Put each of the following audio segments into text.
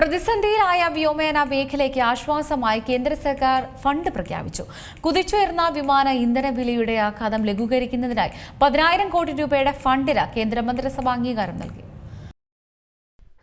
പ്രതിസന്ധിയിലായ വ്യോമയാന മേഖലയ്ക്ക് ആശ്വാസമായി കേന്ദ്ര സർക്കാർ ഫണ്ട് പ്രഖ്യാപിച്ചു. കുതിച്ചുയർന്ന വിമാന ഇന്ധന വിലയുടെ ആഘാതം ലഘൂകരിക്കുന്നതിനായി 10,000 കോടി രൂപയുടെ ഫണ്ടിന് കേന്ദ്രമന്ത്രിസഭ അംഗീകാരം നൽകി.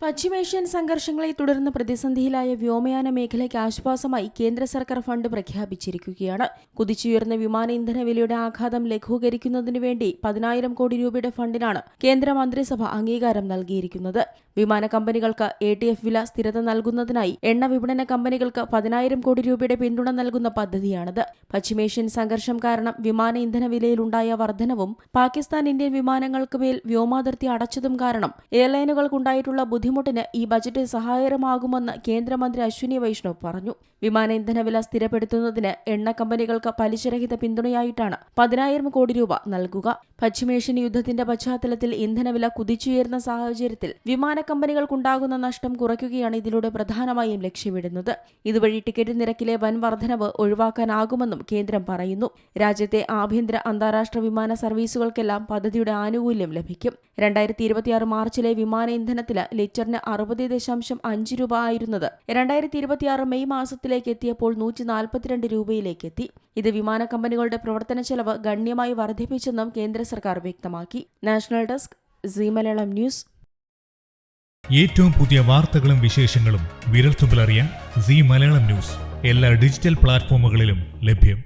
പശ്ചിമേഷ്യൻ സംഘർഷങ്ങളെ തുടർന്ന് പ്രതിസന്ധിയിലായ വ്യോമയാന മേഖലയ്ക്ക് ആശ്വാസമായി കേന്ദ്ര സർക്കാർ ഫണ്ട് പ്രഖ്യാപിച്ചിരിക്കുകയാണ്. കുതിച്ചുയർന്ന വിമാന ഇന്ധന വിലയുടെ ആഘാതം ലഘൂകരിക്കുന്നതിനു വേണ്ടി 10,000 കോടി രൂപയുടെ ഫണ്ടിനാണ് കേന്ദ്ര മന്ത്രിസഭ അംഗീകാരം നൽകിയിരിക്കുന്നത്. വിമാന കമ്പനികൾക്ക് ATF വില സ്ഥിരത നൽകുന്നതിനായി എണ്ണ വിപണന കമ്പനികൾക്ക് 10,000 കോടി രൂപയുടെ പിന്തുണ നൽകുന്ന പദ്ധതിയാണിത്. പശ്ചിമേഷ്യൻ സംഘർഷം കാരണം വിമാന ഇന്ധന വിലയിലുണ്ടായ വർധനവും പാകിസ്ഥാൻ ഇന്ത്യൻ വിമാനങ്ങൾക്ക് മേൽ വ്യോമാതിർത്തി അടച്ചതും കാരണം എയർലൈനുകൾക്കുണ്ടായിട്ടുള്ള ബുദ്ധിമുട്ടിന് ഈ ബജറ്റ് സഹായകരമാകുമെന്ന് കേന്ദ്രമന്ത്രി അശ്വിനി വൈഷ്ണവ് പറഞ്ഞു. വിമാന ഇന്ധന വില സ്ഥിരപ്പെടുത്തുന്നതിന് എണ്ണ കമ്പനികൾക്ക് പലിശരഹിത പിന്തുണയായിട്ടാണ് 10,000 കോടി രൂപ നൽകുക. പശ്ചിമേഷ്യൻ യുദ്ധത്തിന്റെ പശ്ചാത്തലത്തിൽ ഇന്ധനവില കുതിച്ചുയർന്ന സാഹചര്യത്തിൽ വിമാന കമ്പനികൾക്കുണ്ടാകുന്ന നഷ്ടം കുറയ്ക്കുകയാണ് ഇതിലൂടെ പ്രധാനമായും ലക്ഷ്യമിടുന്നത്. ഇതുവഴി ടിക്കറ്റ് നിരക്കിലെ വൻ വർധനവ് ഒഴിവാക്കാനാകുമെന്നും കേന്ദ്രം പറയുന്നു. രാജ്യത്തെ ആഭ്യന്തര അന്താരാഷ്ട്ര വിമാന സർവീസുകൾക്കെല്ലാം പദ്ധതിയുടെ ആനുകൂല്യം ലഭിക്കും. 2026 മാർച്ചിലെ വിമാന ഇന്ധനത്തിന് ലിറ്ററിന് 60.5 രൂപ ആയിരുന്നത് 2026 മെയ് മാസത്തിലേക്ക് എത്തിയപ്പോൾ 142 രൂപയിലേക്ക് എത്തി. ഇത് വിമാന കമ്പനികളുടെ പ്രവർത്തന ചെലവ് ഗണ്യമായി വർദ്ധിപ്പിച്ചെന്നും കേന്ദ്ര സർക്കാർ വ്യക്തമാക്കി. National desk Zee Malayalam news. ഏറ്റവും പുതിയ വാർത്തകളും വിശേഷങ്ങളും വിരൽത്തുമ്പിലറിയാൻ സീ മലയാളം ന്യൂസ് എല്ലാ ഡിജിറ്റൽ പ്ലാറ്റ്ഫോമുകളിലും ലഭ്യം.